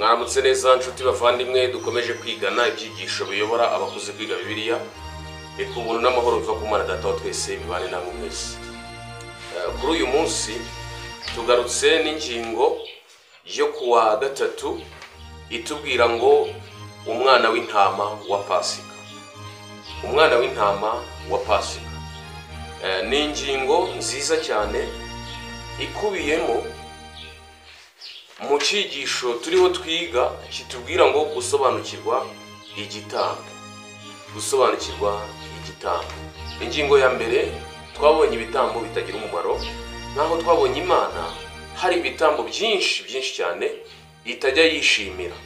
Mwaramutse neza nshuti bavandimwe dukomeje kwigana ibyigisho biyobora abakuze kwiga Bibiliya. Reka ubuntu n'amahoro biva ku Mana Data wa twese bibane namwe mwese. Kuri uyu munsi tugarutse n'ingingo yo kuwa gatatu itubwira ngo umwana w'intama wa Pasika. Umwana w'intama wa Pasika. Ni ingingo nziza cyane ikubiyemo mu cyigisho turiho twiga kitubwira ngo gusobanukirwa igitambo. Ingingo ya mbere twabonye ibitambo bitagira umumaro, naho twabonye Imana hari ibitambo byinshi cyane itajya yishimira.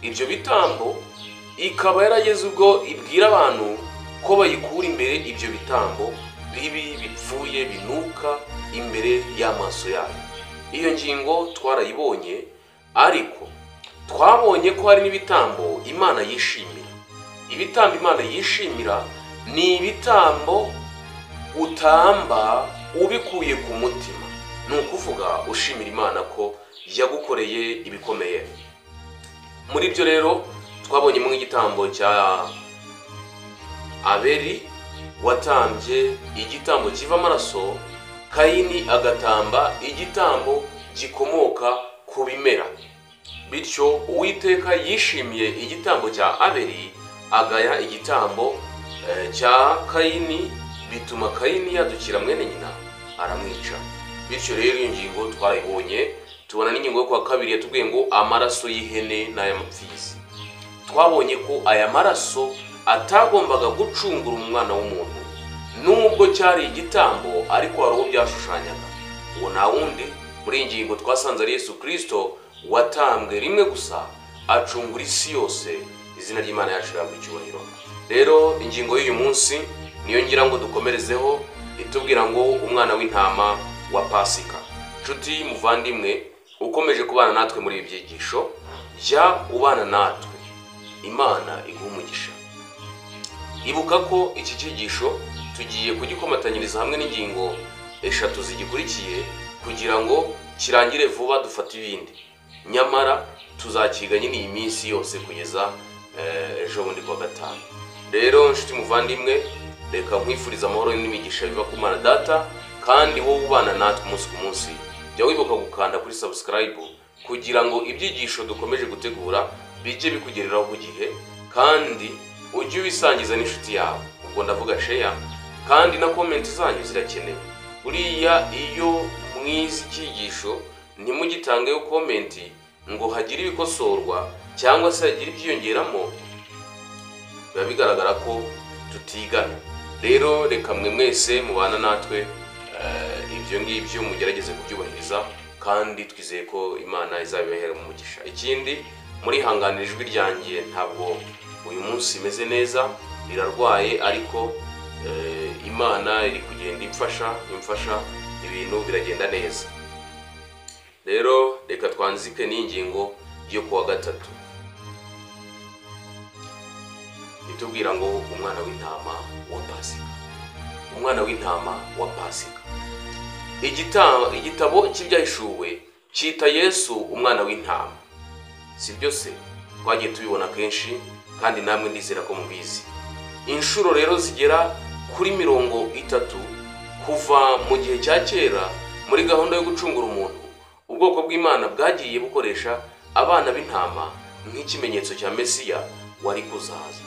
Ibyo bitambo ikaba yarageze ubwo ibwira abantu ko bayikura imbere ibyo bitambo bibi bipfuye binuka imbere y'amaso yayo. Iyo ngingo twarayibonye, ariko twabonye ko hari n'ibitambo Imana yishimira. Ibitambo Imana yishimira ni ibitambo utamba ubikuye ku mutima, ni ukuvuga ushimira Imana ko yagukoreye ibikomeye. Muri byo rero twabonyemo igitambo cya Abeli watambye igitambo kiva amaraso, Kayini agatamba igitambo gikomoka ku bimera. Bityo Uwiteka yishimiye igitambo cya Abeli agaya igitambo cya Kayini, bituma Kayini yadukira mwene nyina aramwica. Bityo rero iyo ngingo twarayibonye. Tubona n'ingingo yo kwa kabiri yatubwiye ngo amaraso y'ihene n'ay'amapfizi. Twabonye ko aya maraso atagombaga gucungura umwana w'umuntu, nubwo cyari igitambo ariko hari uwo byashushanyaga. Uwo nta wundi muri iyi ngingo twasanze ari Yesu Kristo watambwe rimwe gusa acungura isi yose. Izina ry'Imana yacu rihabwa icyubahiro. Rero ingingo y'uyu munsi niyo ngira ngo dukomerezeho itubwira ngo umwana w'intama wa Pasika. Nshuti muvandimwe ukomeje kubana natwe muri ibi byigisho, jya ubana natwe, Imana iguha umugisha. Ibuka ko iki cyigisho tugiye kugikomatanyiriza hamwe n'ingingo eshatu zigikurikiye kugira ngo kirangire vuba dufate ibindi. Nyamara tuzakiga nyine iyi minsi yose kugeza ejo bundi kwa gatanu. Rero nshuti muvandimwe, reka nkwifuriza amahoro n'imigisha biva ku Mana Data, kandi wowe ubana natwe umunsi ku munsi jya wibuka gukanda kuri subscribe kugira ngo ibyigisho dukomeje gutegura bijye bikugereraho ku gihe, kandi ujye ubisangiza n'inshuti yawe. Ubwo ndavuga share, kandi na comment zanyu zirakenewe. Buriya iyo mwizi cyigisho ntimugitangeho comment ngo hagire ibikosorwa cyangwa se hagire ibyiyongeramo, biba bigaragara ko tutigana. Rero reka mwe mwese mubana natwe ibyo ngibyo mugerageze kubyubahiriza, kandi twizeye ko Imana izabibahera mu mugisha. Ikindi muri hanganira ijwi ryanjye, ntabwo uyu munsi imeze neza, irarwaye, ariko Imana iri kugenda imfasha ibintu biragenda neza. Rero reka twanzike n'ingingo yo kuwa gatatu itubwira ngo umwana w'intama wa Pasika. Umwana w'intama wa Pasika. Igitabo cy'ibyahishuwe cyita Yesu umwana w'intama. Si byo se? Twagiye tubibona kenshi, kandi namwe ndizera ko mubizi. Inshuro rero zigera kuri 30 kuva mu gihe cya kera muri gahunda yo gucungura umuntu, ubwoko bw'Imana bwagiye bukoresha abana b'intama nk'ikimenyetso cya Mesiya wari kuzaza.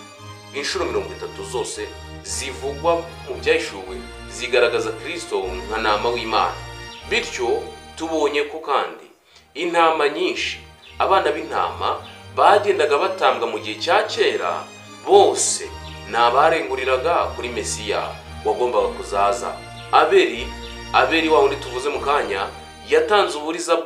Inshuro 30 zose zivugwa mu byahishuwe zigaragaza Kristo nka ntama w'Imana. Bityo tubonye ko kandi intama nyinshi, abana b'intama bagendaga batambwa mu gihe cya kera, bose nabarenguriraga kuri Mesiya wagombaga kuzaza. Abeli wa wundi tuvuze mu kanya yatanze uburiza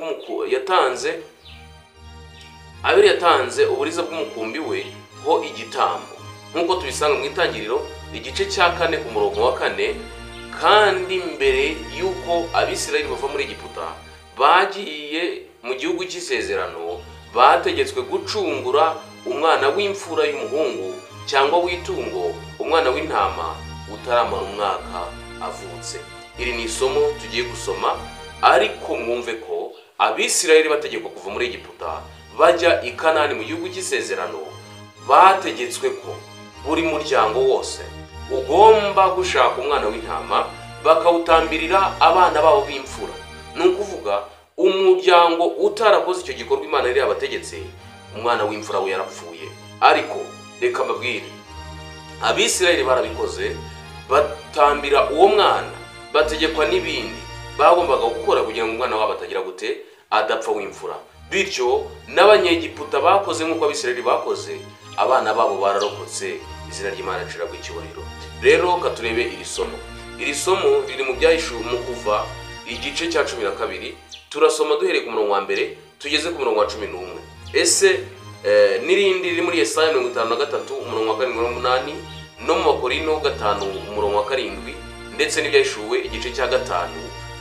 bw'umukumbi we ho igitambo, nk'uko tubisanga mu Itangiriro igice cya 4 ku murongo wa 4. Kandi mbere y'uko Abisirayeli bava muri Egiputa bagiye mu gihugu cy'isezerano, bategetswe gucungura umwana w'imfura y'umuhungu cyangwa w'itungo, umwana w'intama utaramara umwaka avutse. Iri ni isomo tugiye gusoma, ariko mwumve ko Abisirayeli bategekwa kuva muri Egiputa bajya i Kanani mu gihugu cy'isezerano, bategetswe ko buri muryango wose ugomba gushaka umwana w'intama bakawutambirira abana babo b'imfura. Ni ukuvuga umuryango utarakoze icyo gikorwa Imana yari yabategetse, umwana w'imfura we yarapfuye. Ariko reka mbabwire, Abisirayeli barabikoze, batambira uwo mwana, bategekwa n'ibindi bagombaga gukora kugira ngo umwana wabo atagira gute, adapfa w'imfura. Bityo n'Abanyegiputa bakoze nk'uko Abisirayeli bakoze, abana babo bararokotse, izina ry'Imana riciragwa icyubahiro. Rero katurebe iri somo. Iri somo riri mu Byahishuwe mu Kuva igice cya 12, turasoma duhereye ku murongo wa mbere tugeze ku murongo wa 11. Ese n'irindi riri muri Yesaya 53 umurongo wa 7-8, no mu Bakorino 5 umurongo wa 7, ndetse n'Ibyahishuwe igice cya 5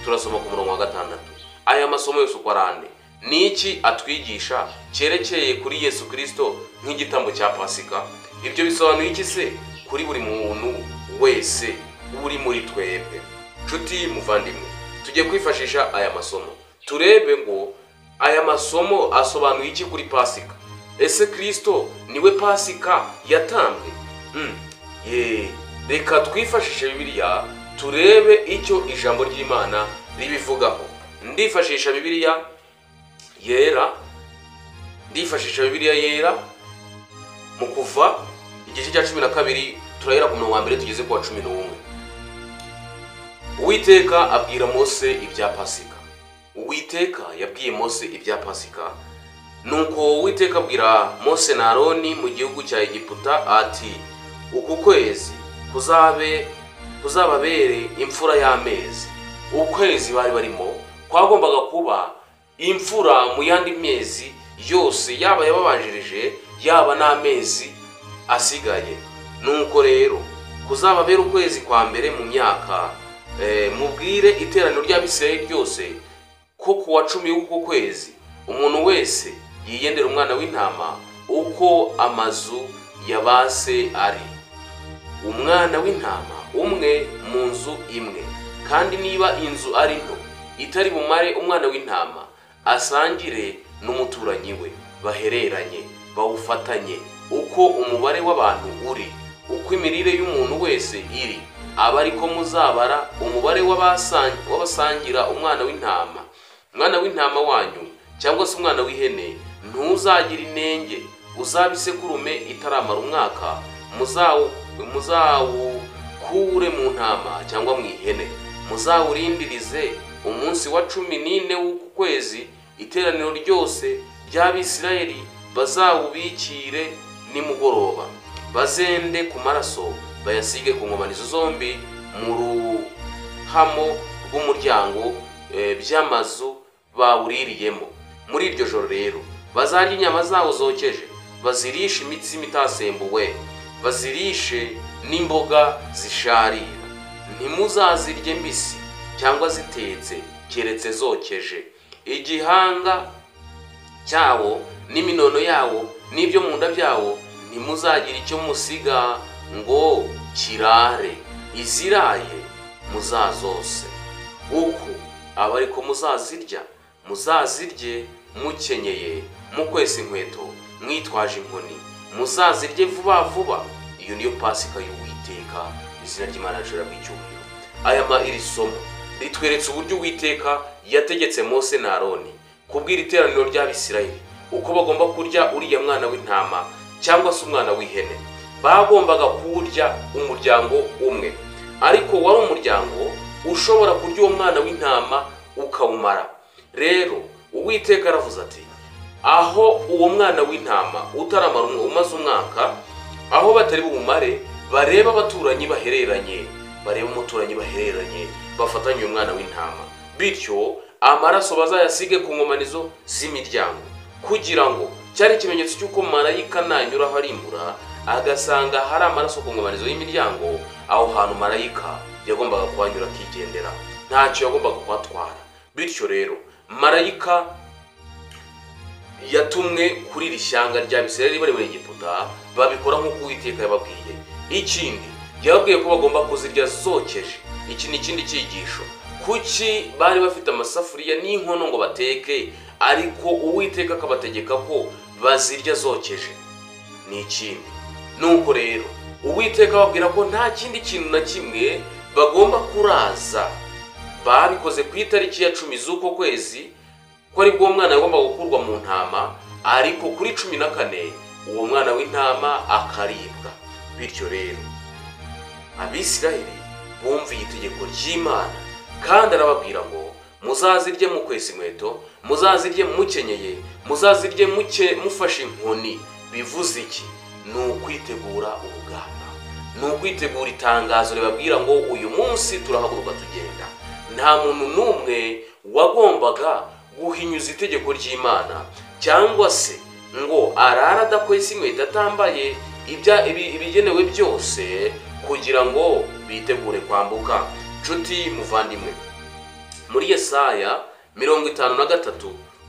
turasoma ku murongo wa 6. Aya masomo yose uko arane niki atwigisha cyerekeye kuri Yesu Kristo nk'igitambo cya Pasika? Ibyo bisobanuye iki se kuri buri muntu wese uri muri twebwe? Nshuti muvandimwe, tujye kwifashisha aya masomo turebe ngo aya masomo asobanuye iki kuri Pasika. Ese Kristo niwe Pasika yatambwe? Reka twifashishe Bibiliya turebe icyo ijambo ry'Imana ribivugaho. Ndifashisha Bibiliya yera mu Kuva igice cya 12 turahera ku murongo wa mbere tugeze ku wa 11. Uwiteka abwira Mose ibya Pasika. Uwiteka yabwiye Mose ibya Pasika. Nuko Uwiteka abwira Mose na Aroni mu gihugu cya Egiputa ati, uku kwezi kuzababere imfura y'amezi. Ukwezi bari barimo kwagombaga kuba imfura mu yandi mezi yose, yaba yababanjirije yaba n'amezi asigaye. Nuko rero kuzababera ukwezi kwa mbere mu myaka. Mubwire iteraniro ry'Abisirayeli ryose ko ku wa 10 w'uko kwezi umuntu wese yiyendera umwana w'intama uko amazu yabase ari, umwana w'intama umwe mu nzu imwe. Kandi niba inzu ari nto itari bumare umwana w'intama, asangire n'umuturanyi we, bahereranye bawufatanye uko umubare w'abantu uri, uko imirire y'umuntu wese iri, aba ariko muzabara umubare w'abasangira umwana w'intama. Umwana w'intama wanyu cyangwa se umwana w'ihene ntuzagira inenge, uzabisekurume itaramara umwaka, muzawukure mu ntama cyangwa mu ihene, muzawurindirize umunsi wa 14 w'uku kwezi. Iteraniro ryose ry'Abisirayeli bazawubikire nimugoroba, bazende ku maraso bayasige ku nkomanizo zombi mu ruhamo rw'umuryango by'amazu bawuririyemo. Muri iryo joro rero bazarya inyama zawo zokeje, bazirishe imitsima itasembuwe, bazirishe n'imboga zisharira. Ntimuzazirye mbisi cyangwa zitetse, keretse zokeje. Igihanga cyawo n'iminono yawo n'ibyo mu nda byawo ntimuzagira icyo musiga ngo kirare. Iziraye muzazose. Uku aba ariko muzazirya, muzazirye mukenyeye, mukwesa inkweto, mwitwaje inkoni, muzazirye vuba vuba. Iyo niyo Pasika y'Uwiteka, izina ry'Imana riciragwa icyubahiro. Iri somo ritweretse uburyo Uwiteka yategetse Mose na Aroni kubwira iteraniro ry'Abisirayeli uko bagomba kurya uriya mwana w'intama cyangwa se umwana w'ihene. Bagombaga kurya umuryango umwe, ariko wari umuryango ushobora kurya uwo mwana w'intama ukawumara. Rero Uwiteka aravuze ati, aho uwo mwana w'intama utaramara umaze umwaka, aho batari bumare, bareba abaturanyi bahereranye, bafatanye uwo mwana w'intama, bityo amaraso bazayasige ku nkomanizo z'imiryango, kugira ngo cyari ikimenyetso cy'uko marayika nanyuraho arimbura agasanga hari amaraso ku nkomanizo y'imiryango, aho hantu marayika yagombaga kuhanyura akigendera, ntacyo yagombaga kuhatwara. Bityo rero marayika yatumwe kuri iri shyanga ry'Abisirayeli bari muri Egiputa, babikora nk'uko Uwiteka yababwiye. Ikindi yababwiye ko bagomba kuzirya zokeje. Iki ni ikindi cyigisho. Kuki bari bafite amasafuriya n'inkono ngo bateke, ariko Uwiteka akabategeka ko bazirya zokeje. Ni ikindi nuko rero Uwiteka ababwira ko nta kindi kintu na kimwe bagomba kuraza. Babikoze ku itariki ya 10 z'uko kwezi ko ari bwo umwana agomba gukurwa mu ntama, ariko kuri 14 uwo mwana w'intama akaribwa. Bityo rero Abisirayeli bumviye itegeko ry'Imana, kandi arababwira ngo muzazirye mukwesa inkweto, muzazirye mukenyeye, muzazirye mufashe inkoni. Bivuze iki? Ni ukwitegura urugamba, ni ukwitegura itangazo ribabwira ngo uyu munsi turahaguruka tugenda. Nta muntu n'umwe wagombaga guhinyuza itegeko ry'Imana cyangwa se ngo arara adakwesa inkweto atambaye ibigenewe byose kugira ngo bitegure kwambuka. Nshuti muvandimwe, muri Yesaya 53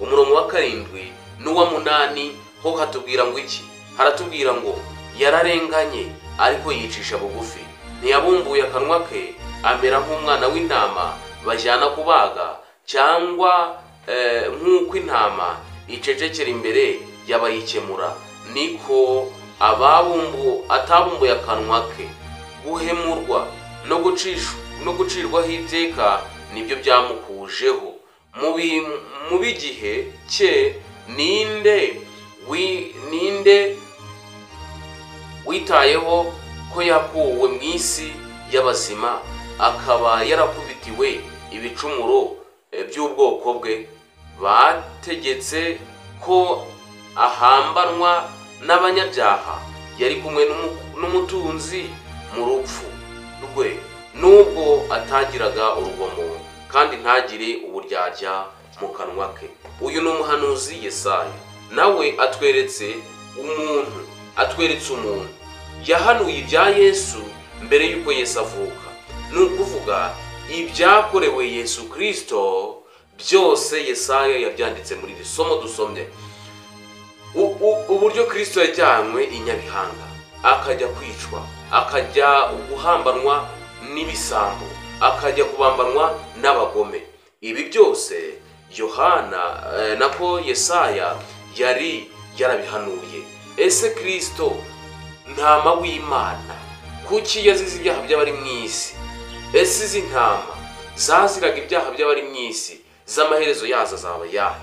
umurongo wa 7 n'uwa 8 ho hatubwira ngo iki? Haratubwira ngo yararenganye ariko yicisha bugufi, ntiyabumbuye akanwa ke, amera nk'umwana w'intama bajyana kubaga, cyangwa nk'uko intama icecekera imbere y'abayikemura, niko atabumbuye akanwa ke. Guhemurwa no gucirwaho iteka nibyo byamukujeho. Mu bigihe cye ninde witayeho ko yakuwe mu isi y'abazima, akaba yarakubitiwe ibicumuro by'ubwoko bwe? Bategetse ko ahambanwa n'abanyabyaha, yari kumwe n'umutunzi mu rupfu rwe, nubwo atagiraga urugomo kandi ntagire uburyarya mu kanwa ke. Uyu ni umuhanuzi Yesaya, nawe atweretse umuntu yahanuye ibya Yesu mbere y'uko Yesu avuka. Ni ukuvuga ibyakorewe Yesu Kristo byose Yesaya yabyanditse muri iri somo dusomye. Uburyo Kristo yajyanywe i Nyabihanga, akajya kwicwa, akajya guhambanwa n'ibisambo, akajya kubambanwa n'abagome. Ibi byose Yesaya yari yarabihanuye. Ese Kristo ntama w'Imana kuki yazize ibyaha by'abari mu isi? Ese izi ntama zaziraga ibyaha by'abari mu isi, z'amaherezo yazo azaba yahe?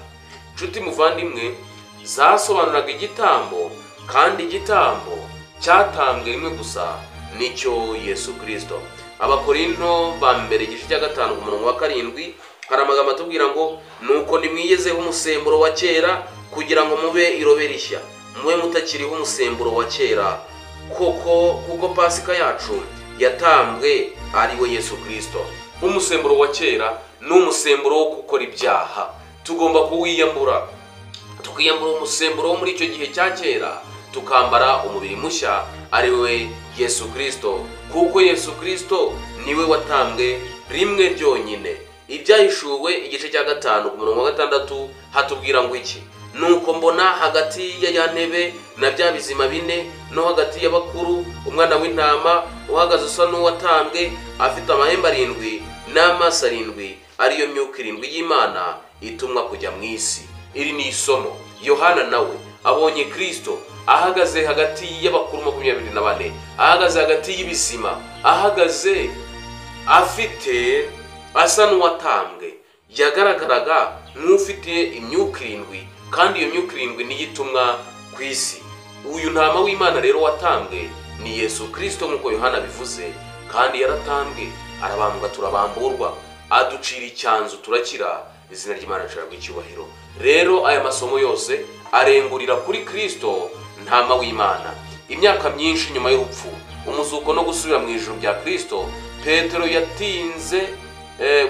Nshuti muvandimwe, zasobanuraga igitambo, kandi igitambo cyatambwe rimwe gusa, nicyo Yesu Kristo. Abakorinto ba mbere igice cya 5 umurongo wa 7 hari amagambo atubwira ngo nuko nimwiyezeho umusemburo wa kera kugira ngo mube irobe rishya, mube mutakiriho umusemburo wa kera, kuko Pasika yacu yatambwe ari we Yesu Kristo. Umusemburo wa kera ni umusemburo wo gukora ibyaha. Tugomba kuwiyambura, tukiyambura umusemburo wo muri icyo gihe cya kera, tukambara umubiri mushya ari we Yesu Kristo, kuko Yesu Kristo niwe watambwe rimwe ryonyine. Ibyahishuwe igice cya 5 umurongo wa 6 hatubwira ngo iki? Nuko mbona hagati ya ntebe na bya bizima bine no hagati y'abakuru umwana w'intama uhagaze usa n'uwatambwe, afite amahembe 7 n'amaso 7, ariyo myuka 7 y'Imana itumwa kujya mu isi. Iri ni isomo. Yohana nawe abonye Kristo ahagaze hagati y'abakuru 24, ahagaze hagati y'ibizima, ahagaze afite asa n'uwatambwe. Yagaragaraga nk'ufite imyuka 7, kandi iyo myuka 7 ni yitumwa ku isi. Uyu ntama w'Imana rero watambwe ni Yesu Kristo nk'uko Yohana bivuze, kandi yaratambwe, arabambwa turabamburwa, aducira icyanzu turakira, izina ry'Imana rishobora icyubahiro. Rero aya masomo yose arengurira kuri Kristo ntama w'Imana. Imyaka myinshi nyuma y'urupfu, umuzuko no gusubira mu ijuru bya Kristo, Petero yatinze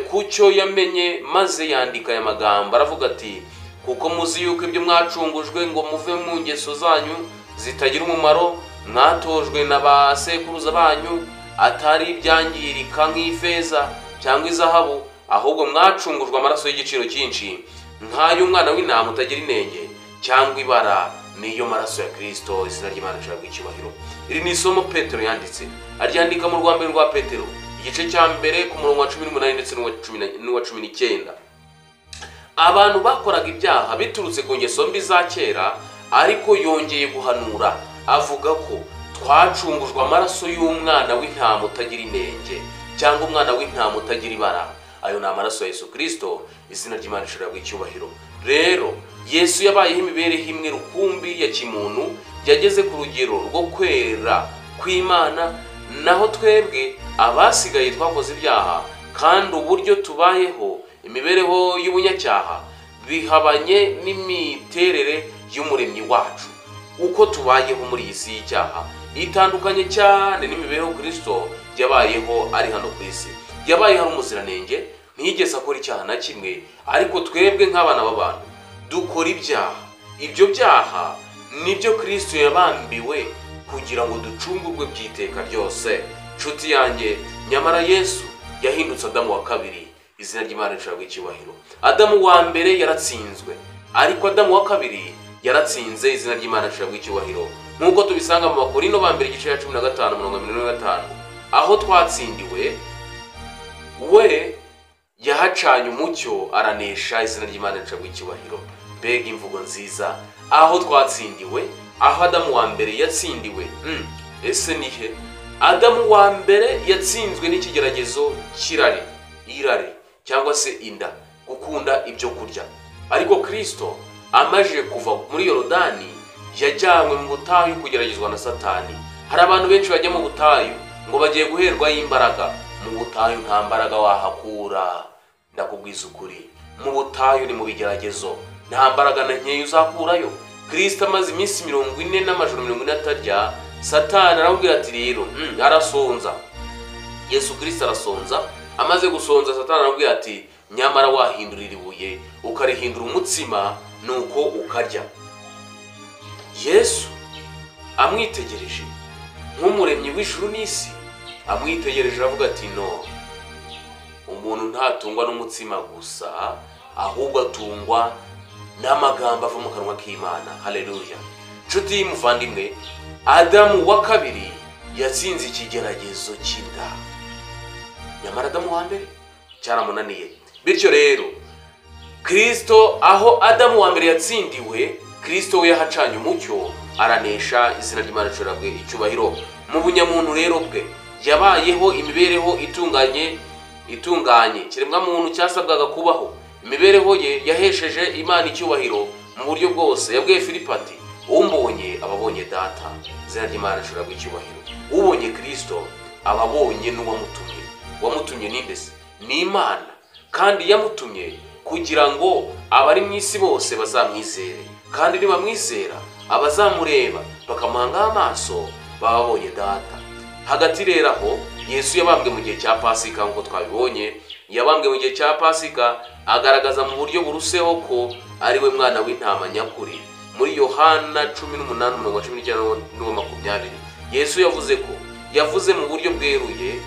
kucyo yamenye, maze yandika aya magambo aravuga ati, kuko muzi yuko ibyo mwacungujwe ngo muve mu ngeso zanyu zitagira umumaro, mwatojwe na ba sekuruza banyu, atari ibyangirika nk'ifeza cyangwa izahabu, ahubwo mwacungujwe amaraso y'igiciro cyinshi, nk'ay'umwana w'intama utagira inenge cyangwa ibara, niyo maraso ya Kristo. Izina ry'Imana rishobora icyubahiro. Iri ni isomo Petero yanditse, aryandika mu rwambere rwa Petero igice cya mbere ku murongo wa 18 ndetse n'uwa 19. abantu bakoraga ibyaha biturutse ku ngeso mbi za kera, ariko yongeye guhanura avuga ko twacungujwe amaraso y'umwana w'intama utagira inenge, cyangwa umwana w'intama utagira ibara. Ayo ni amaraso ya Yesu Kristo, izina ry'Imana rishobora icyubahiro. Rero Yesu yabayeho imibereho imwe rukumbi ya kimuntu, yageze ku rugero rwo kwera kw'Imana, naho twebwe abasigaye twakoze ibyaha, kandi uburyo tubayeho imibereho y'ubunyacyaha bihabanye n'imiterere y'umuremyi wacu. Uko tubayeho muri iyi si y'icyaha itandukanye cyane n'imibereho Kristo yabayeho ari hano ku isi. Yabayeho ari umuziranenge, ntiyigeze akora icyaha na kimwe, ariko twebwe nk'abana b'abantu dukora ibyaha. Ibyo byaha nibyo Kristo yabambiwe kugira ngo ducungurwe by'iteka ryose. Nshuti yanjye, nyamara Yesu yahindutse Adamu wa kabiri, izina ry'Imana rishobora icyubahiro. Adamu wa mbere yaratsinzwe, ariko Adamu wa kabiri yaratsinze, izina ry'Imana rishobora icyubahiro. Nk'uko tubisanga mu Bakorinto ba mbere igice cya 15:25, aho twatsindiwe we yahacanye umucyo aranesha, izina ry'Imana rishobora icyubahiro. Mbega imvugo nziza! Aho twatsindiwe, aho Adamu wa mbere yatsindiwe. Ese nihe? Adamu wa mbere yatsinzwe n'ikigeragezo cy'irari, irari cyangwa se inda, gukunda ibyo kurya. Ariko Kristo amaje kuva muri Yorodani yajyanywe mu butayu kugeragezwa na Satani. Hari abantu benshi bajya mu butayu ngo bagiye guherwa imbaraga. Mu butayu nta mbaraga wahakura, ndakubwiza ukuri. Mu butayu ni mu bigeragezo, nta mbaraga na nkeya uzakurayo. Kristo amaze iminsi 40 n'amajoro 40 atarya, Satani aramubwira ati rero arasonza. Yesu Kristo arasonza, amaze gusonza Satani aramubwira ati nyamara wahindurira ibuye ukarihindura umutsima, nuko ukarya. Yesu amwitegereje nk'umuremyi w'ijuru n'isi, amwitegereje aravuga ati no, umuntu ntatungwa n'umutsima gusa, ahubwo atungwa n'amagambo ava mu kanwa k'Imana. Haleluya! Nshuti y'umuvandimwe, Adamu wa kabiri yatsinze ikigeragezo cy'inda, nyamara Adamu wa mbere cyaramunaniye. Bityo rero Kristo, aho Adamu wa mbere yatsindiwe, Kristo we yahacanye umucyo aranesha, izina ry'Imana rishobora icyubahiro. Mu bunyamuntu rero bwe yabayeho imibereho itunganye kiremwa muntu cyasabwaga kubaho. Imibereho ye yahesheje Imana icyubahiro mu buryo bwose. Yabwiye Filipo ati umbonye ababonye data, izina ry'Imana rishobora icyubahiro. Ubonye Kristo ababonye n'uwamutumye. Wamutumye ninde se? Ni Imana, kandi yamutumye kugira ngo abari mu isi bose bazamwizere, kandi nibamwizera abazamureba bakamuhanga amaso babonye data. Hagati rero aho Yesu yabambwe mu gihe cya Pasika, nk'uko twabibonye, yabambwe mu gihe cya Pasika agaragaza mu buryo buruseho ko ari we mwana w'intama nyakuri. Muri Yohana 18:19-20 Yesu yavuze mu buryo bweruye,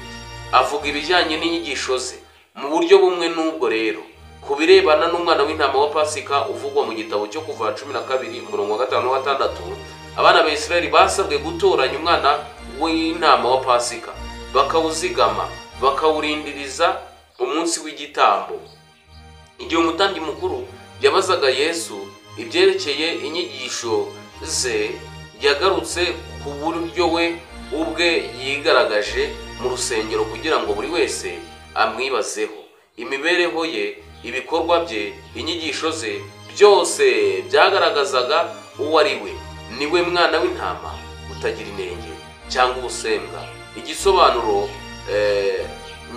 avuga ibijyanye n'inyigisho ze mu buryo bumwe. N'ubwo rero ku birebana n'umwana w'intama wa Pasika uvugwa mu gitabo cyo Kuva 12:5-6, abana ba Isirayeli basabwe gutoranya umwana w'intama wa Pasika, bakawuzigama, bakawurindiriza umunsi w'igitambo. Igihe umutambyi mukuru yabazaga Yesu ibyerekeye inyigisho ze, yagarutse ku buryo we ubwe yigaragaje mu rusengero kugira ngo buri wese amwibazeho. Imibereho ye, ibikorwa bye, inyigisho ze, byose byagaragazaga uwo ari we. Niwe mwana w'intama utagira inenge cyangwa ubusembwa, igisobanuro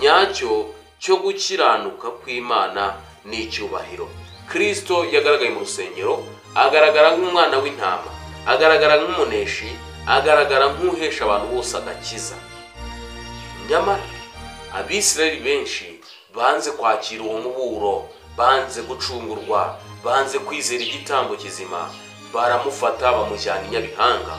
nyacyo cyo gukiranuka kw'Imana n'icyubahiro. Kristo yagaragaye mu rusengero, agaragara nk'umwana w'intama, agaragara nk'umuneshi, agaragara nk'uhesha abantu bose agakiza. Nyamara Abisirayeli benshi banze kwakira uwo muburo, banze gucungurwa, banze kwizera igitambo kizima, baramufata bamujyana inyabihanga,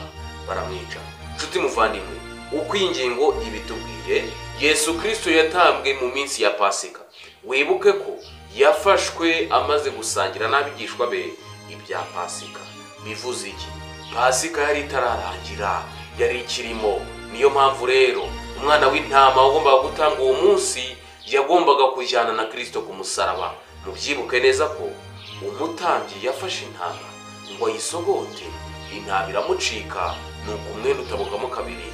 baramwica. Nshuti muvandimwe, uko ingingo ibitubwiye, Yesu Kristo yatambwe mu minsi ya Pasika. Wibuke ko yafashwe amaze gusangira n'abigishwa be ibya Pasika. Bivuze iki? Pasika yari itararangira, yari ikirimo. Niyo mpamvu rero umwana w'intama wagombaga gutanga uwo munsi yagombaga kujyana na Kristo ku musaraba. Mubyibuke neza ko umutambyi yafashe intama ngo ayisogote, intama iramucika, nuko umwenda utabukamo kabiri.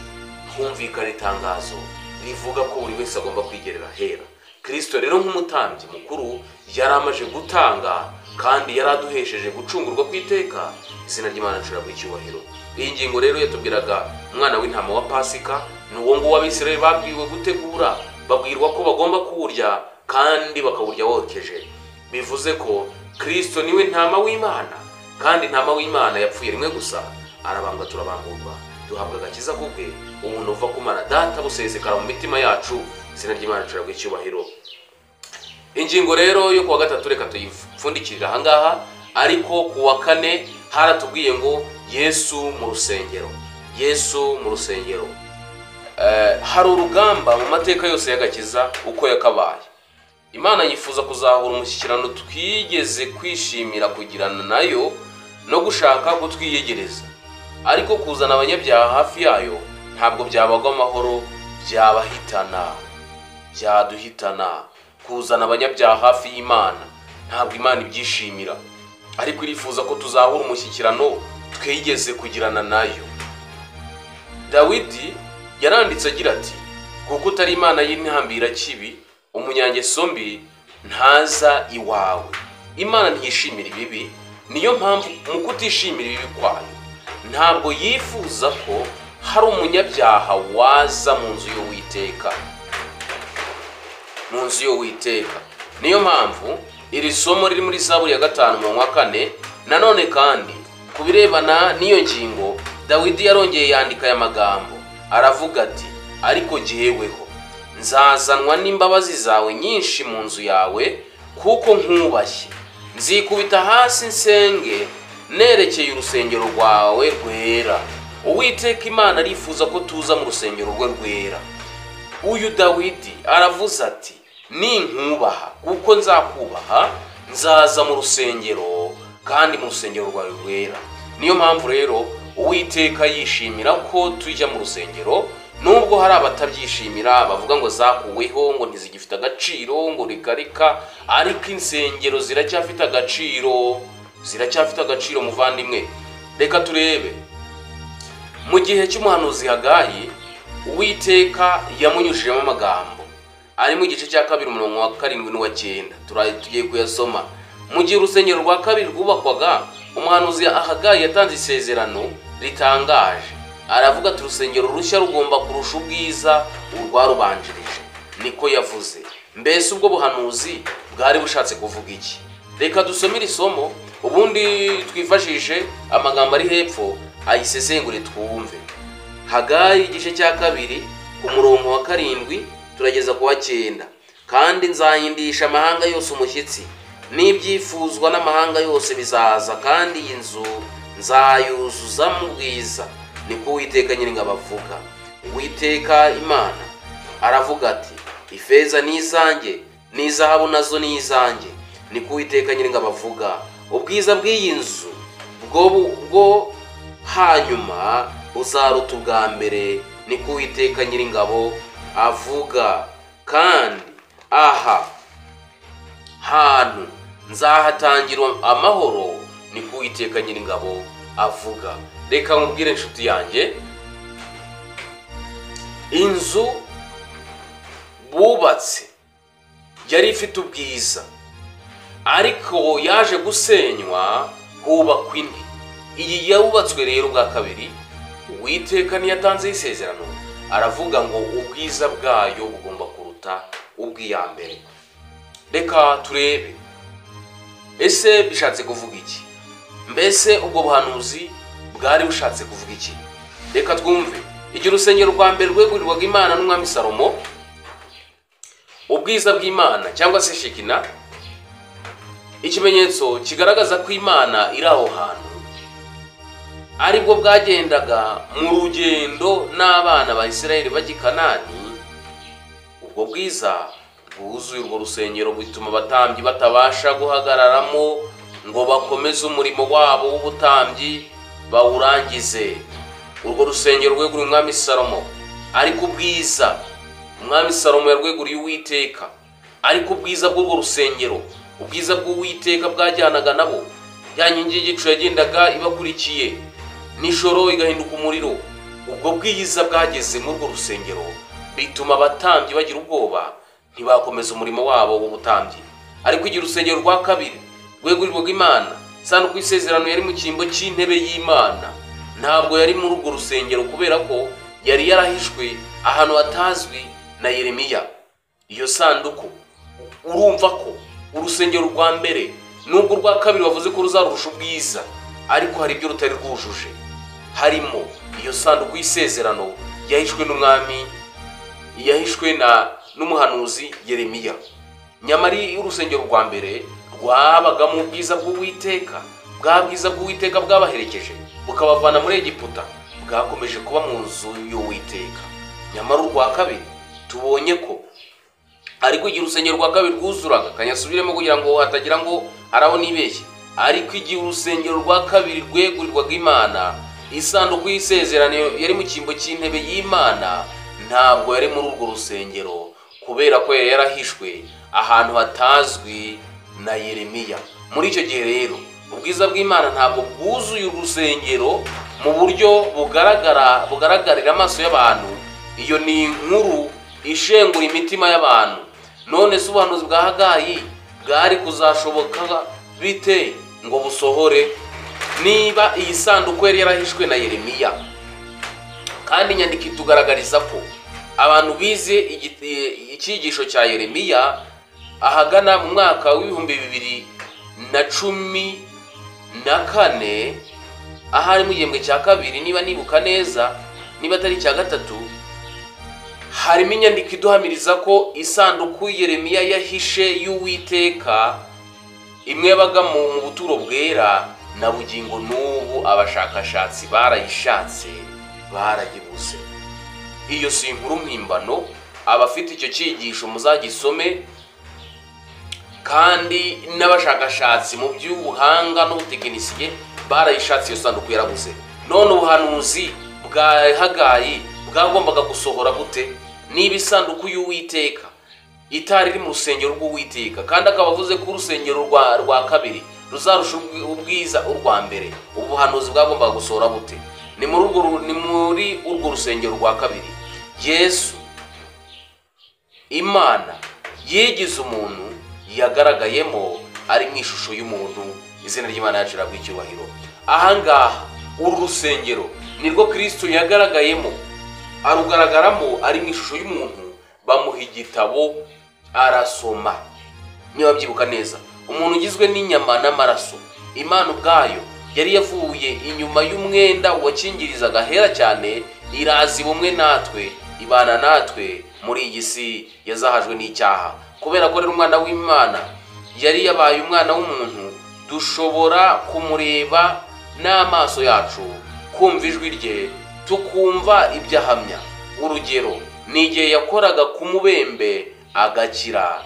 Humvikana itangazo rivuga ko buri wese agomba kwigerera hera. Kristo rero nk'umutambyi mukuru yari amaje gutanga kandi yari aduhesheje gucungurwa kw'iteka. Izina ry'Imana rishobora icyubahiro. Iyi ngingo rero yatubwiraga umwana w'intama wa Pasika, n'uwo nguwo Abisirayeli babwiwe gutegura, babwirwa ko bagomba kuwurya kandi bakawurya wokeje. Bivuze ko Kristo niwe ntama w'Imana, kandi ntama w'Imana yapfuye rimwe gusa, arabambwa turabamburwa, duhabwa agakiza kubwe, ubuntu uva ku Mana Data busesekara mu mitima yacu. Izina ry'Imana rishobora icyubahiro. Ingingo rero yo kuwa gatatu reka tuyipfundikirira ahangaha, ariko kuwa kane haratubwiye ngo Yesu mu rusengero. Yesu mu rusengero. Hari urugamba mu mateka yose y'agakiza uko yakabaye. Imana yifuza kuzahura umushyikirano twigeze kwishimira kugirana nayo no gushaka kutwiyegereza, ariko kuzana abanyabyaha hafi yayo ntabwo byabagwa amahoro, byaduhitana. Kuzana abanyabyaha hafi y'Imana ntabwo Imana ibyishimira, ariko irifuza ko tuzahura umushyikirano twigeze kugirana nayo. Dawidi yaranditse agira ati, kuko utari Imana y'intambira kibi, umunyangeso mbi ntaza iwawe. Imana ntiyishimira ibibi, niyo mpamvu mu kutishimira ibibi kwayo ntabwo yifuza ko hari umunyabyaha waza mu nzu y'Uwiteka. Niyo mpamvu iri somo riri muri Zaburi ya 5:4. Nanone kandi kubirebana n'iyo ngingo Dawidi yarongeye yandika aya magambo, aravuga ati, ariko jyeweho nzazanwa n'imbabazi zawe nyinshi mu nzu yawe, kuko nkubashye. Nzikubita hasi nsenge nerekeye urusengero rwawe rwera. Uwiteka Imana arifuza ko tuza mu rusengero rwe rwera. Uyu Dawidi aravuze ati, ninkubaha kuko nzakubaha, nzaza mu rusengero kandi mu rusengero rwawe rwera. Niyo mpamvu rero Uwiteka yishimira ko tujya mu rusengero, nubwo hari abatabyishimira bavuga ngo zakuweho, ngo ntizigifite agaciro, ngo rikarika, ariko insengero ziracyafite agaciro muvandimwe. Reka turebe mu gihe cy'umuhanuzi Hagayi, Uwiteka yamunyujijemo amagambo ari mu gice cya 2 umurongo wa 7 n'uwa 9. Tugiye kuyasoma. Mu gihe urusengero rwa kabiri rwubakwaga, umuhanuzi Hagayi yatanze isezerano ritangaje. Aravuga ati, urusengero rushya rugomba kurusha ubwiza urwarubanjirije. Niko yavuze. Mbese ubwo buhanuzi bwari bushatse kuvuga iki? Reka dusomere isomo, ubundi twifashishe amagambo ari hepfo ayisesengure twumve. Hagayi igice cya 2 ku murongo wa 7 turageza ku wa 9. Kandi nzahindisha amahanga yose umushyitsi, n'ibyifuzwa n'amahanga yose bizaza, kandi iyi nzu nzayuzuza mu bwiza. Niko Uwiteka Nyiringabo avuga. Uwiteka Imana aravuga ati, ifeza ni izanjye, n'izahabu nazo ni izanjye. Niko Uwiteka Nyiringabo avuga. Ubwiza bw'iyi nzu bwo hanyuma uzaruta ubwa mbere. Niko Uwiteka Nyiringabo avuga. Kandi aha hantu nzahatangira amahoro. Niko Uwiteka Nyiringabo avuga. Reka nkubwire inshuti yanjye, inzu bubatse yari ifite ubwiza, ariko yaje gusenywa hubakwa indi. Iyi yubatswe rero bwa kabiri, Uwiteka niyatanze isezerano, aravuga ngo ubwiza bwayo bugomba kuruta ubw'iyambere. Reka turebe, ese bishatse kuvuga iki? Mbese ubwo buhanuzi bwari bushatse kuvuga iki? Reka twumve. Igihe urusengero rwa mbere rwegurirwaga Imana n'umwami Salomo, ubwiza bw'Imana cyangwa se Shekina, ikimenyetso kigaragaza ko Imana iri aho hantu, aribwo bwagendaga mu rugendo n'abana ba Isirayeli bajya i Kanani. Ubwo bwiza bwuzuye urwo rusengero bituma abatambyi batabasha guhagararamo ngo bakomeze umurimo wabo w'ubutambyi bawurangize. Urwo rusengero rweguriye umwami Salomo, ariko ubwiza umwami Salomo yarweguriye Uwiteka, ariko ubwiza bw'urwo rusengero ubwiza bw'Uwiteka bwajyanaga nabo. Ya nkingi y'igicu yagendaga ibakurikiye, nijoro igahinduka umuriro. Ubwo bwiza bwageze muri urwo rusengero bituma abatambyi bagira ubwoba, ntibakomeza umurimo wabo w'ubutambyi. Ariko igihe urusengero rwa kabiri rwegurirwaga Imana, isanduku y'isezerano yari mu cyimbo cy'intebe y'Imana. Ntabwo yari muri urwo rusengero kubera ko yari yarahishwe ahantu hatazwi na Yeremiya. Iyo sanduku urumva ko urusengero rwa mbere nubwo rwa kabiri bavuze ko ruzarusha ubwiza, ariko hari ibyo rutari rwujuje. Harimo iyo sanduku y'isezerano yahishwe n'umwami, yahishwe n'umuhanuzi Yeremiya. Nyamara urusengero rwa mbere rwabagamo ubwiza bw'Uwiteka, bwa bwiza bw'Uwiteka bwabaherekeje bukabavana muri Egiputa, bwakomeje kuba mu nzu y'Uwiteka. Nyamara urwa kabiri tubonye ko ariko igihe urusengero rwa kabiri rwuzuraga, kanyasubiremo kugira ngo hatagira ngo haraho nibeshye, ariko igihe urusengero rwa kabiri rwegurirwaga Imana, isanduku y'isezerano yari mu cyimbo cy'intebe y'Imana, ntabwo yari muri urwo rusengero kubera ko yari yarahishwe ahantu hatazwi na Yeremiya. Muri icyo gihe rero ubwiza bw'Imana ntabwo bwuzuye urusengero mu buryo bugaragarira amaso y'abantu. Iyo ni inkuru ishengura imitima y'abantu. None se ubuhanuzi bwa Hagayi bwari kuzashoboka bite ngo busohore niba iyi sanduku yari yarahishwe na Yeremiya? Kandi inyandiko itugaragariza ko abantu bize icyigisho cya Yeremiya ahagana mu mwaka w'ibihumbi 2014, ahari mu gihembwe cya kabiri niba nibuka neza, niba atari cya gatatu, harimo inyandiko iduhamiriza ko isanduku Yeremiya yahishe y'Uwiteka imwe yabaga mu buturo bwera, na bugingo n'ubu abashakashatsi barayishatse baragibuze. Iyo si inkuru mpimbano, abafite icyo cyigisho muzagisome, kandi n'abashakashatsi mu by'ubuhanga n'ubutekinisiye barayishatse, iyo sanduku yarabuze. None ubuhanuzi bwa Hagayi bwagombaga gusohora gute niba isanduku y'Uwiteka itari iri mu rusengero rw'Uwiteka, kandi akaba avuze ko urusengero rwa kabiri ruzarusha ubwiza urwa mbere? Ubuhanuzi bwagombaga gusohora bute? Ni muri urwo rusengero rwa kabiri Yesu, Imana yigize umuntu, yagaragayemo ari mu ishusho y'umuntu. Izina ry'Imana yacu rirabwa icyubahiro. Ahangaha uru rusengero nirwo Kristo yagaragayemo, arugaragaramo ari mu ishusho y'umuntu. Bamuha igitabo arasoma. Niba byibuka neza, umuntu ugizwe n'inyama n'amaraso, Imana ubwayo yari yavuye inyuma y'umwenda wakingirizaga hera cyane, irazi bumwe natwe, ibana natwe muri iyi si yazahajwe n'icyaha. Kubera ko rero umwana w'Imana yari yabaye umwana w'umuntu, dushobora kumureba n'amaso yacu, kumva ijwi rye, tukumva ibyo ahamya. Urugero ni igihe yakoraga ku mubembe agakira.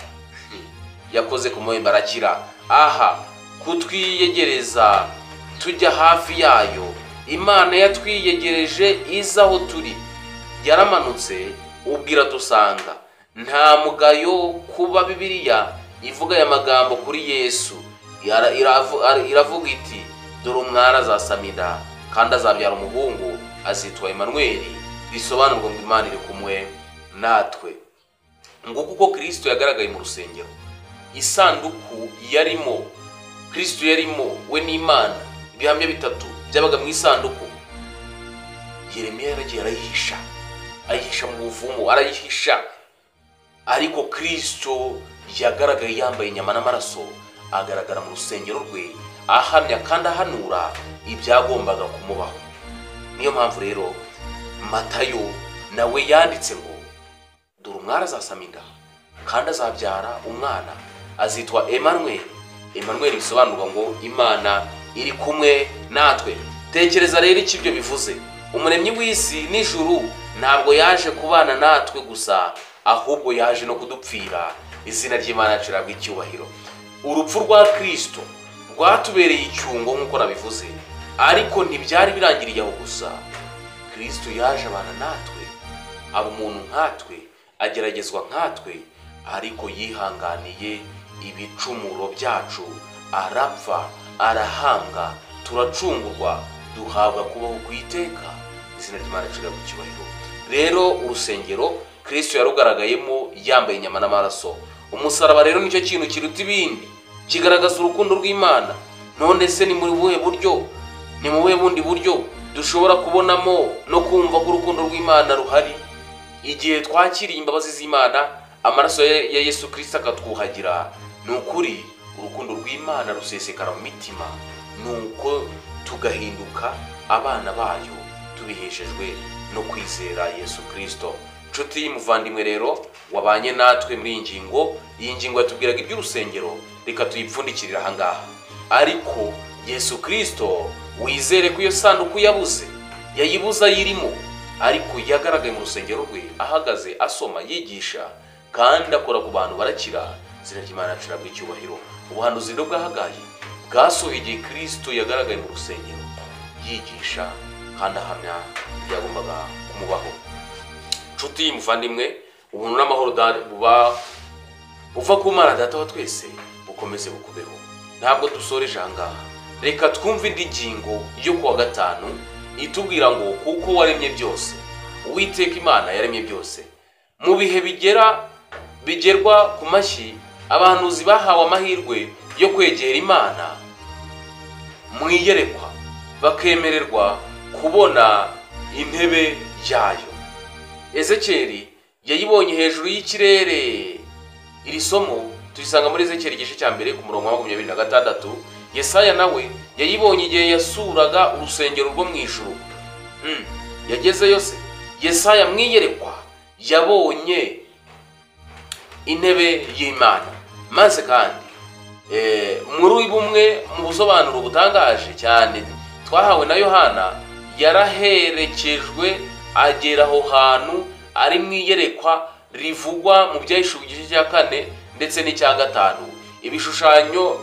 Yakoze ku mubembe arakira. Aha kutwiyegereza tujya hafi yayo, Imana yatwiyegereje iza aho turi, yaramanutse ubwira dusanga. Nta mugayo kuba Bibiliya ivuga aya magambo kuri Yesu. Iravuga iti, dore umwana azasamira kandi azabyara umuhungu, azitwa Emanueli, bisobanurwa ngo Imana iri kumwe natwe. Nguko uko Kristo yagaragaye mu rusengero. Isanduku yarimo, Kristo yarimo, we n'Imana. Ibihamya bitatu byabaga mu isanduku. Yeremiya yaragiye ayihisha mu buvumo, arayihisha. Ariko Kristo yagaragaye yambaye inyama n'amaraso, agaragara mu rusengero rwe, ahamya kandi ahanura ibyagombaga kumubaho. Niyo mpamvu rero Matayo nawe yanditse ngo, dore umwana azasama inda kandi azabyara umwana, azitwa Emanueli. Emanueli bisobanurwa ngo Imana iri kumwe natwe. Tekereza rero icyo ibyo bivuze. Umuremyi w'isi n'ijuru ntabwo yaje kubana natwe gusa, ahubwo yaje no kudupfira. Izina ry'Imana yacu rirabwa icyubahiro. Urupfu rwa Kristo rwatubereye icyungo nk'uko nabivuze, ariko ntibyari birangiriye aho gusa. Kristo yaje abana natwe, aba umuntu nkatwe, ageragezwa nkatwe, ariko yihanganiye ibicumuro byacu, arapfa, arahambwa, turacungurwa, duhabwa kubaho kwiteka. Izina ry'Imana ricira mu cyubahiro. Rero urusengero Kristo yarugaragayemo yambaye inyama n'amaraso. Umusaraba rero nicyo kintu kiruta ibindi, kigaragaza urukundo rw'Imana. None se ni muri buhe buryo, ni mu buhe bundi buryo dushobora kubonamo no kumva ko urukundo rw'Imana ruhari? Igihe twakiriye imbabazi z'Imana, amaraso ya Yesu Kristo akatwuhagira, ni ukuri urukundo rw'Imana rusesekara mu mitima, nuko tugahinduka abana bayo tubiheshejwe no kwizera Yesu Kristo. Nshuti muvandimwe rero wabanye natwe muri iyi ngingo yatubwiraga iby'urusengero, reka tuyipfundikirira aha ngaha. Ariko Yesu Kristo wizere ko iyo sanduku yayibuze ayirimo, ariko yagaragaye mu rusengero rwe ahagaze asoma yigisha kandi akora ku bantu barakira. Izina ry'Imana ricira mu cyubahiro. Ubuhanuzi rero bwa Hagayi bwasohoye igihe Kristo yagaragaye mu rusengero yigisha kandi ahamya byagombaga kumubaho. Nshuti muvandimwe, ubuntu n'amahoro buva ku Mana Data wa twese bukomeze bukubeho. Ntabwo dusoreje aha ngaha, reka twumve indi ngingo yo kuwa gatanu itubwira ngo kuko waremye byose, Uwiteka Imana yaremye byose. Mu bihe bigerwa ku mashyi, abahanuzi bahawe amahirwe yo kwegera Imana mu iyerekwa, bakemererwa kubona intebe yayo. Ezekiyeli yayibonye hejuru y'ikirere. Iri somo turisanga muri Ezekiyeli igice cya mbere ku murongo wa 26. Yesaya nawe yayibonye igihe yasuraga urusengero rwo mu ijuru. Yagezeyo se? Yesaya mwiyerekwa yabonye intebe y'Imana. Maze kandi muri bumwe mu busobanuro butangaje cyane twahawe na Yohana, yaraherekejwe agera aho hantu ari mwiyerekwa rivugwa mu Byahishuwe igice cya 4 ndetse n'icya 5. Ibishushanyo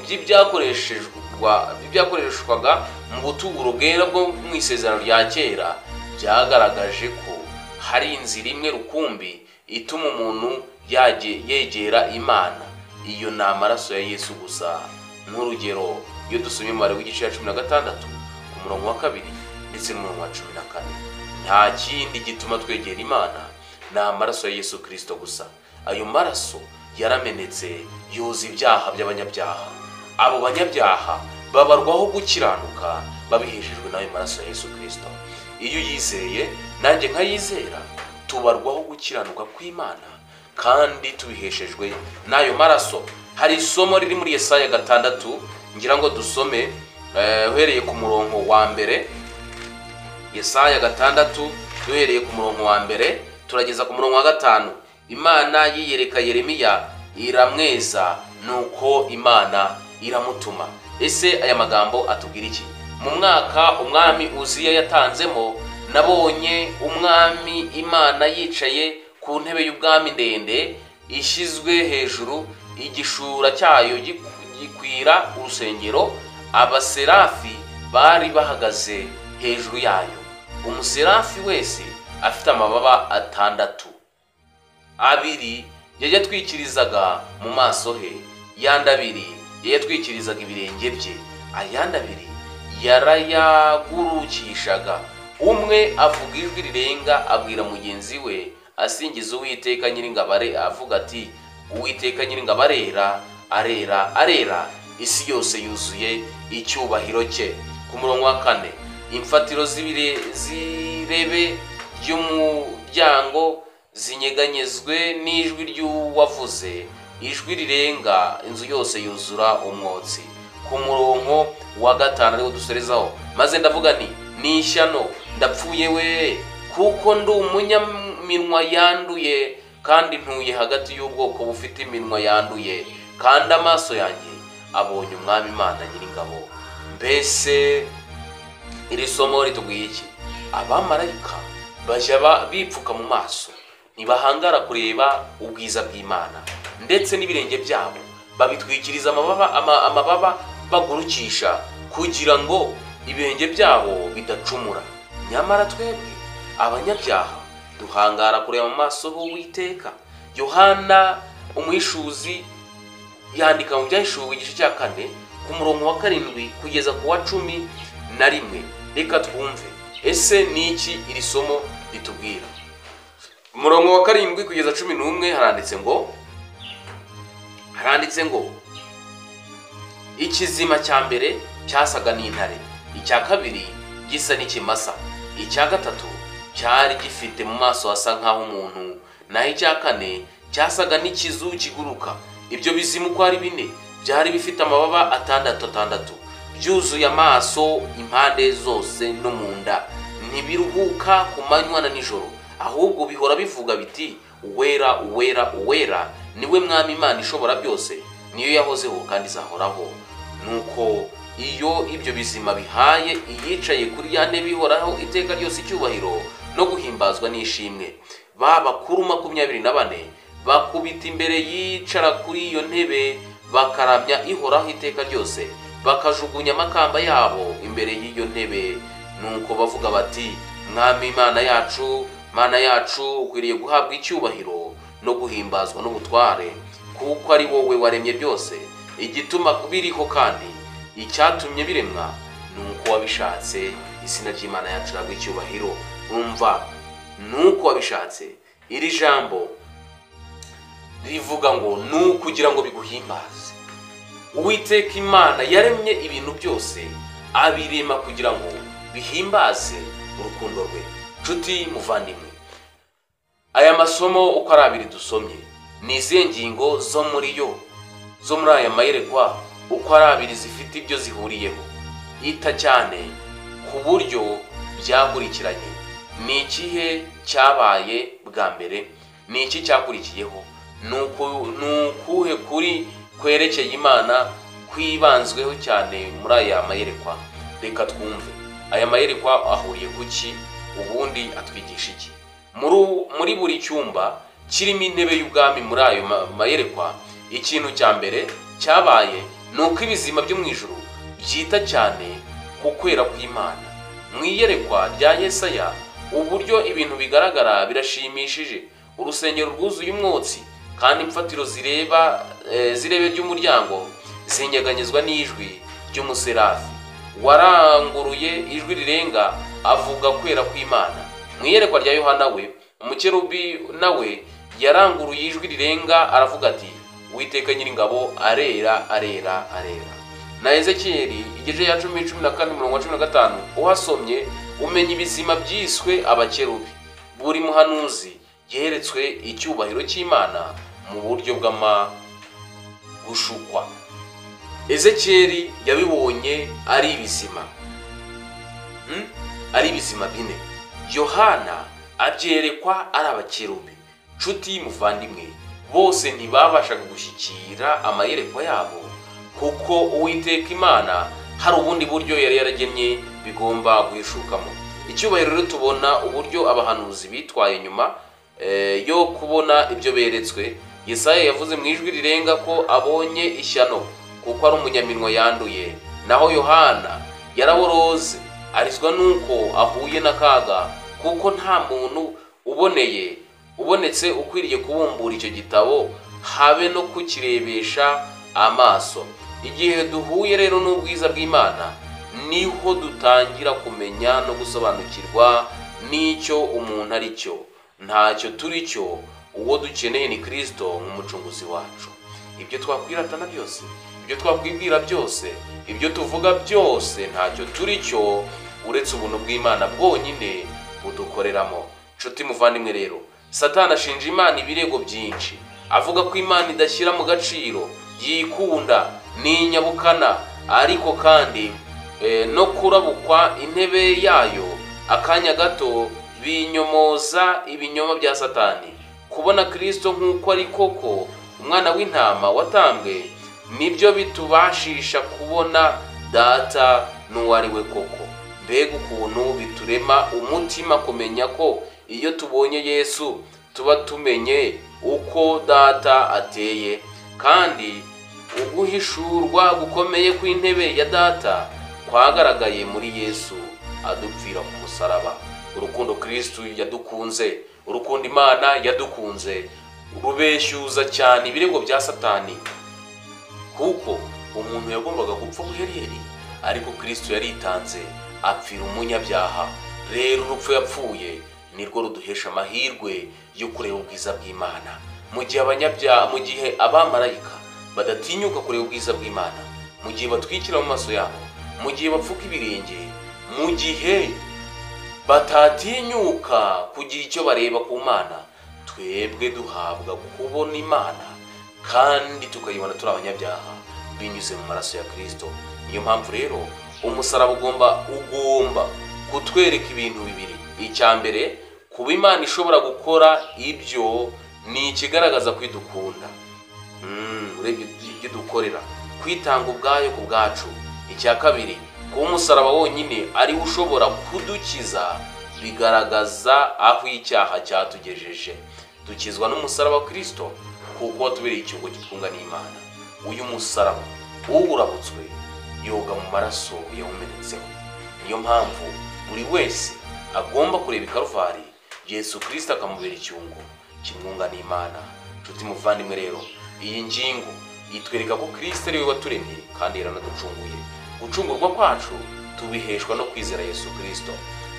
by'ibyakoreshwaga mu buturo bwera bwo mu isezerano rya kera byagaragaje ko hari inzira imwe rukumbi ituma umuntu yegera Imana. Iyo ni amaraso ya Yesu gusa. Nk'urugero, iyo dusomye mu Mubare w'igice cya 16 ku murongo wa 2 ndetse n'umurongo wa 14, nta kindi gituma twegera Imana, ni amaraso ya Yesu Kristo gusa. Ayo maraso yaramenetse yoza ibyaha by'abanyabyaha. Abo banyabyaha babarwaho gukiranuka babiheshejwe n'ayo maraso ya Yesu Kristo. Iyo yizeye nanjye nkayizera, tubarwaho gukiranuka kw'Imana kandi tubiheshejwe n'ayo maraso. Hari isomo riri muri Yesaya 6 ngira ngo dusome uhereye ku murongo wa mbere. Yesaya 6 duhereye ku murongo wa mbere turageza ku murongo wa 5. Imana yiyereka Yeremiya iramweza, nuko Imana iramutuma. Ese aya magambo atubwira iki? Mu mwaka umwami Uziya yatanzemo, nabonye umwami Imana yicaye ku ntebe y'ubwami ndende ishyizwe hejuru, igishura cyayo gikwira urusengero. Abaserafi bari bahagaze hejuru yayo, umuserafi wese afite amababa 6. Abiri yayatwikirizaga mu maso he, yandi abiri yayatwikirizaga ibirenge bye, ayandi abiri yarayagurukishaga. Umwe avuga ijwi rirenga abwira mugenzi we asingiza Uwiteka Nyiringabo, avuga ati, Uwiteka Nyiringabo arera, arera, arera, isi yose yuzuye icyubahiro cye. Ku murongo wa 4, imfatiro z'irebe ry'umuryango zinyeganyezwe n'ijwi ry'uwavuze, ijwi rirenga, inzu yose yuzura umwotsi. Ku murongo wa 5 ariwo dusorezaho, maze ndavuga nti, ni ishyano, ndapfuye we, kuko ndi umunyaminwa yanduye kandi ntuye hagati y'ubwoko bufite iminwa yanduye, kandi amaso yanjye abonye umwami Imana Nyiringabo. Mbese iri somo ritubwiye iki? Abamarayika bajya bipfuka mu maso, ntibahangara kureba ubwiza bw'Imana, ndetse n'ibirenge byabo babitwikiriza amababa bagurukisha kugira ngo ibirenge byabo bidacumura. Nyamara twebwe abanyabyaha duhangara kureba mu maso h'Uwiteka. Yohana umwishuzi yandika mu Byahishuwe igice cya 4 ku murongo wa 7 kugeza ku wa 11. Reka twumve ese niki iri somo litubwira. Umurongo wa 7 kugeza 11 haranditse ngo ikizima cya mbere cyasaga n'intare, icya kabiri gisa n'ikimasa, icya gatatu cyari gifite mu maso hasa nk'aho umuntu, naho icya kane cyasaga n'ikizu kiguruka. Ibyo bizimu uko ari bine byari bifite amababa atandatu, byuzuye amaso impande zose no mu nda, ntibiruhuka ku manywa na nijoro, ahubwo bihora bivuga biti uwera uwera uwera niwe mwami Imana ishobora byose, niyo yahozeho kandi izahoraho. Nuko iyo ibyo bizima bihaye iyicaye kuri ya ntebe ihoraho iteka ryose icyubahiro no guhimbazwa n'ishimwe, bakuru 24 bakubita imbere yicara kuri iyo ntebe bakaramya ihoraho iteka ryose, bakajugunya amakamba yabo imbere y'iyo ntebe. Nuko bavuga bati mwami Mana yacu ukwiriye guhabwa icyubahiro no guhimbazwa n'ubutware, kuko ari wowe waremye byose, igituma biriho kandi icyatumye biremwa nuko wabishatse. Izina ry'Imana yacu rabwe icyubahiro. Umva, nuko wabishatse. Iri jambo rivuga ngo nukugira ngo biguhimbaze. Uwiteka Imana yaremye ibintu byose abirema kugira ngo bihimbaze urukundo rwe. Nshuti muvandimwe, aya masomo uko ari abiri dusomye ni izihe ngingo zo muri aya mayerekwa uko ari abiri zifite ibyo zihuriyeho? Ita cyane ku buryo byakurikiranye. Ni ikihe cyabaye bwa mbere? Ni iki cyakurikiyeho? Nukuhe kuri kwerekeye Imana kwibanzweho cyane muri aya mayerekwa? Reka twumve aya mayerekwa ahuriye kuki, ubundi atwigisha iki. Muri buri cyumba kirimo intebe y'ubwami muri ayo mayerekwa, ikintu cya mbere cyabaye nuko ibizima byo mu ijuru byita cyane ku kwera kw'Imana. Mu iyerekwa rya Yesaya uburyo ibintu bigaragara birashimishije. Urusengero rwuzuye umwotsi kandi imfatiro zirebe ry'umuryango zinyeganyezwa n'ijwi ry'umuserafi waranguruye ijwi rirenga avuga kwera kw'Imana. Mu iyerekwa rya Yohana we umukerubi nawe yaranguruye ijwi rirenga aravuga ati Uwiteka Nyiringabo arera arera arera. Na Ezekiyeli igice ya 10:14-15 uhasomye umenya ibizima byiswe abakerubi. Buri muhanuzi yeretswe icyubahiro cy'Imana mu buryo bw'amagushukwa. Ezekiyeli yabibonye ari ibizima bine, Yohana abyerekwa ari abakerubi. Nshuti muvandimwe, bose ntibabashaga gushyikira amayerekwa yabo kuko Uwiteka Imana hari ubundi buryo yari yaragennye bigomba guhishukamo. Icyubahiro rero tubona uburyo abahanuzi bitwaye nyuma yo kubona ibyo beretswe. Yesaya yavuze mu ijwi rirenga ko abonye ishyano kuko ari umunyaminwa yanduye, naho Yohana yaraboroze arizwa nuko ahuye n'akaga kuko nta muntu ubonetse ukwiriye kubumbura icyo gitabo habe no kukirebesha amaso. Igihe duhuye rero n'ubwiza bw'Imana niho dutangira kumenya no gusobanukirwa n'icyo umuntu ari cyo. Ntacyo turi cyo, uwo dukeneye ni Kristo nk'umucunguzi wacu. Ibyo twakwiratana byose, ibyo twakwibwira byose, ibyo tuvuga byose, ntacyo turi cyo uretse ubuntu bw'Imana bwonyine budukoreramo. Nshuti muvandimwe rero, Satani ashinja Imana ibirego byinshi, avuga ko Imana idashyira mu gaciro, yikunda, n'inyabukana, ariko kandi no kurabukwa intebe yayo akanya gato binyomoza ibinyoma bya Satani. Kubona Kristo nk'uko ari koko umwana w'intama watambwe nibyo bitubashisha kubona Data n'uwari we koko. Mbega ukuntu biturema umutima kumenya ko iyo tubonye Yesu tuba tumenye uko Data ateye, kandi uguhishurwa gukomeye kw'intebe ya Data kwagaragaye muri Yesu adupfira ku musaraba. Urukundo Kristo yadukunze, urukundo Imana yadukunze rubeshyuza cyane ibirego bya Satani. kuko umuntu yagombaga gupfa buheriheri, ariko Kristo yaritanze apfira umunyabyaha. Rero urupfu yapfuye nirwo ruduhesha amahirwe yo kureba ubwiza bw'Imana. Mu gihe abamarayika badatinyuka kureba ubwiza bw'Imana, mu gihe batwikira mu maso yabo, mu gihe bapfuka ibirenge, mu gihe batatinyuka kugira icyo bareba ku Mana, twebwe duhabwa kubona Imana kandi tukayibona turi abanyabyaha binyuze mu maraso ya Kristo. Niyo mpamvu rero umusaraba ugomba kutwereka ibintu bibiri. Icya mbere, kuba Imana ishobora gukora ibyo ni ikigaragaza kwidukunda, urebye ibyo dukorera, kwitanga ubwayo ku bwacu. Icya kabiri, kuba umusaraba wonyine ari ushobora kudukiza, bigaragaza aho icyaha cyatugejeje. Dukizwa n'umusaraba wa Kristo kuko watubereye icyungo gitwunga n'Imana. Uyu musaraba uwurabutswe yoga mu maraso yawumenetseho. Niyo mpamvu buri wese agomba kureba i Karuvari, Yesu Kristo akamubera icyungo kimwunga n'Imana. Nshuti muvandimwe rero, iyi ngingo itwereka ko Kristo ari we waturemye kandi yaranaducunguye. Gucungurwa kwacu tubiheshwa no kwizera Yesu Kristo.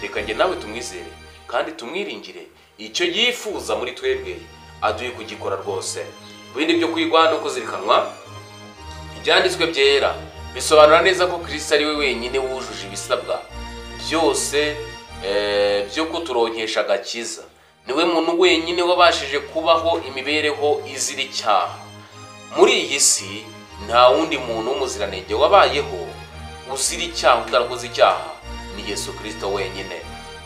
Reka njye nawe tumwizere kandi tumwiringire, icyo yifuza muri twebwe aduye kugikora rwose. Ibindi byo kwigwa no kuzirikanwa, ibyanditswe byera bisobanura neza ko Kristo ari we wenyine wujuje ibisabwa byose byo kuturonkesha agakiza. Niwe muntu wenyine wabashije kubaho imibereho izira icyaha. Muri iyi si nta wundi muntu w'umuziranenge wabayeho uzira icyaha, utarakoze icyaha, ni Yesu Kristo wenyine.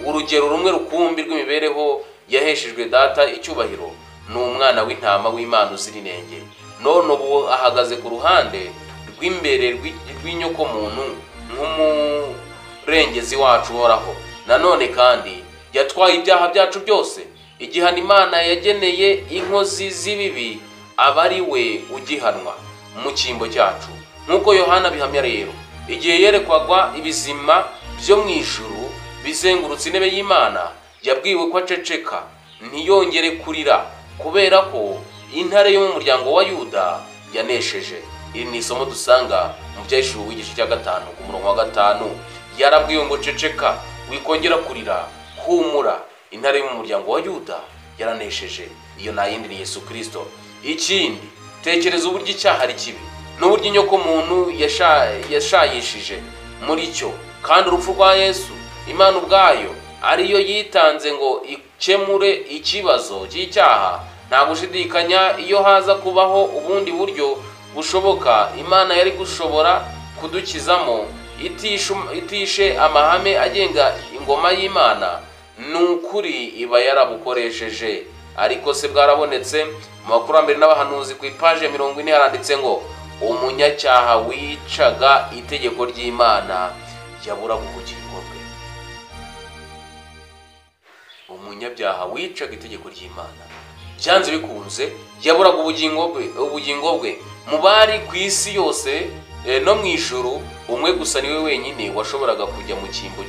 Urugero rumwe rukumbi rw'imibereho yaheshejwe Data icyubahiro ni umwana w'intama w'Imana uzira inenge. None ubu ahagaze ku ruhande rw'imbere rw'inyoko muntu nk'umurengezi wacu uhoraho. Nanone kandi yatwaye ibyaha byacu byose. Igihano Imana yageneye inkozi z'ibibi aba ari we ugihanwa mu cyimbo cyacu. Nk'uko Yohana bihamya rero, igihe yerekwagwa ibizima byo mu ijuru bizengurutse intebe y'Imana, yabwiwe ko aceceka ntiyongere kurira, kubera ko intare yo mu muryango wa Yuda yanesheje. Iri ni isomo dusanga mu Byahishuriwe igice cya 5 ku murongo wa 5. Yarabwiwe ngo ceceka, wikongera kurira, humura, intare yo mu muryango wa Yuda yaranesheje. Iyo nta yindi ni Yesu Kristo. Ikindi, tekereza uburyo icyaha ari kibi n'uburyo inyoko muntu yashayishije muri cyo, kandi urupfu rwa Yesu, Imana ubwayo ariyo yitanze ngo ikemure ikibazo cy'icyaha. Nta gushidikanya iyo haza kubaho ubundi buryo bushoboka Imana yari gushobora kudukizamo itishe amahame agenga ingoma y'Imana, n'ukuri iba yarabukoresheje. Ariko se bwarabonetse mu Bakurambere n'Abahanuzi ku ipaje ya 40 haranditse ngo umunyacyaha wicaga itegeko ry'Imana yaburaga ubugingo bwe. Umunyabyaha wicaga itegeko ry'Imana, byanze bikunze yaburaga ubugingo bwe. Mu bari ku isi yose no mu ijuru, umwe gusa niwe wenyine washoboraga kujya mu cyimbo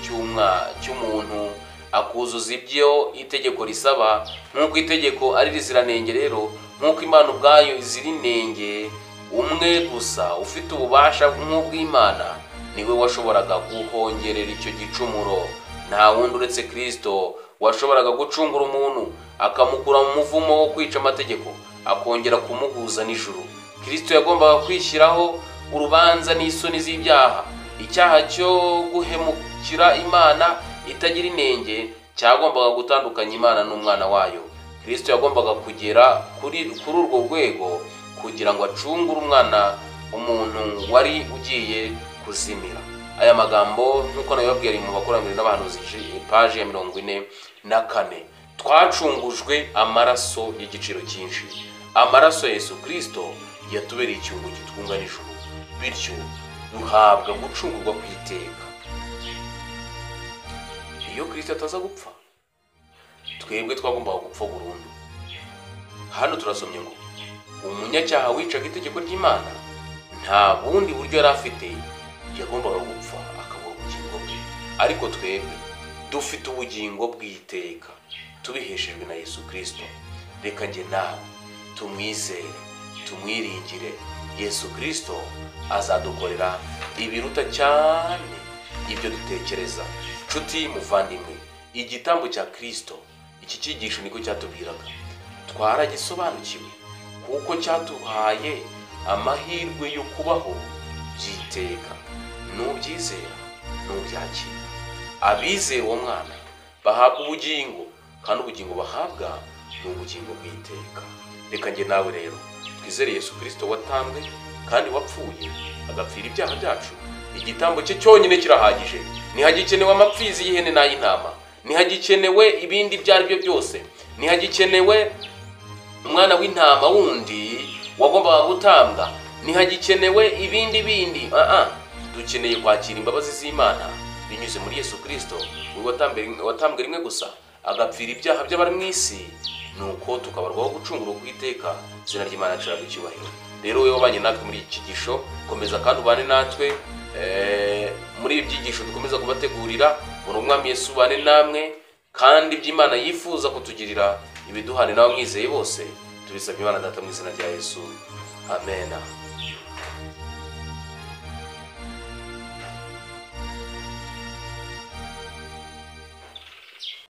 cy'umuntu akuzuza ibyo itegeko risaba. Nk'uko itegeko ari riziranenge rero, nk'uko Imana ubwayo izira inenge, umwe gusa ufite ububasha nk'ubw'Imana niwe washoboraga guhongerera icyo gicumuro. Nta wundi uretse Kristo washoboraga gucungura umuntu akamukura mu muvumo wo kwica amategeko akongera kumuhuza n'ijuru. Kristo yagombaga kwishyiraho urubanza n'isoni z'ibyaha. Icyaha cyo guhemukira Imana itagira inenge cyagombaga gutandukanya Imana n'umwana wayo. Kristo yagombaga kugera kuri urwo rwego kugira ngo acungure umuntu wari ugiye kuzimira. Aya magambo nk'uko nabibabwiye mu Bakurambere n'Abahanuzi ipaje ya 44. Twacungujwe amaraso y'igiciro cyinshi. Amaraso ya Yesu Kristo yatubereye icyungo gitwunga n'ijuru, bityo duhabwa gucungurwa kw'iteka. Iyo Kristo ataza gupfa, twebwe twagombaga gupfa burundu. Hano turasomye ngo umunyacyaha wicaga itegeko ry'Imana nta bundi buryo yari afite, yagombaga gupfa akabura ubugingo bwe. Ariko twebwe dufite ubugingo bw'iteka tubiheshejwe na Yesu Kristo. Reka njye nawe tumwizere, tumwiringire, Yesu Kristo azadukorera ibiruta cyane ibyo dutekereza. Nshuti muvandimwe, igitambo cya Kristo, iki cyigisho niko cyatubwiraga, twaragisobanukiwe kuko cyatuhaye amahirwe yo kubaho byiteka. Nubyizera, nubyakira, abizera uwo mwana bahabwa ubugingo, kandi ubugingo bahabwa ni ubugingo bw'iteka. Reka njye nawe rero twizere Yesu Kristo watambwe kandi wapfuye agapfira ibyaha byacu. Igitambo cye cyonyine kirahagije. Ntihagikenewe amapfizi y'ihene n'ay'intama, ntihagikenewe ibindi ibyo ari byo byose, ntihagikenewe umwana w'intama wundi wagombaga gutambwa, ntihagikenewe ibindi dukeneye kwakira imbabazi z'Imana binyuze muri Yesu Kristo, watambwe rimwe gusa agapfira ibyaha by'abari mu isi, nuko tukabarwaho gucungura kwiteka. Izina ry'Imana ricabwa icyubahiro. Rero wewe wabanye natwe muri iki cyigisho, komeza kandi ubane natwe muri ibi byigisho dukomeza kubategurira. Muri umwami Yesu ubane namwe, kandi iby'Imana yifuza kutugirira ibiduhane nawe mwizeye bose, tubisabye Imana Data mu izina rya Yesu. Amen.